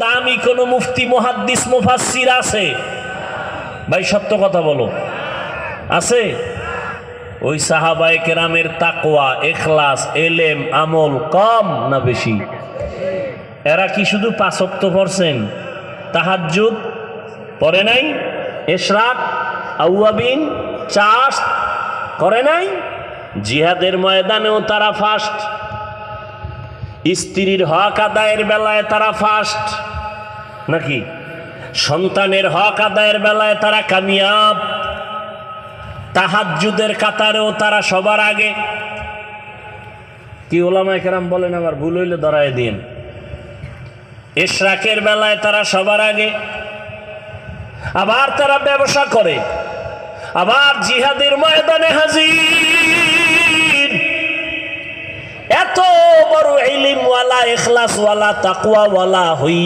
দামি কোন মুফতি মুহাদ্দিস মুফাসসির আছে? ভাই সত্য কথা বলো, আছে? ওই সাহাবায়ে কেরামের তাকওয়া, ইখলাস, ইলম, আমল কম না বেশি? এরা কি শুধু 5 ওয়াক্ত পড়ছেন? তাহাজ্জুদ পড়ে নাই? ইশরাক, আওয়াবিন, চাষ করে নাই? জিহাদের ময়দানেও তারা ফার্স্ট, স্ত্রীর হক আদায়ের বেলায় তারা ফার্স্ট নাকি? সন্তানের হক আদায়ের বেলায় তারা কামিয়াব, তাহাজ্জুদের কাতারেও তারা সবার আগে। কি ওলামায়ে কেরাম বলেন, আবার ভুল হইলে ধরায় দিন। ইশরাকের বেলায় তারা সবার আগে, আবার তারা ব্যবসা করে, আবার জিহাদের ময়দানে হাজির। এত বড় ইলমওয়ালা, ইখলাসওয়ালা, তাকওয়াওয়ালা হই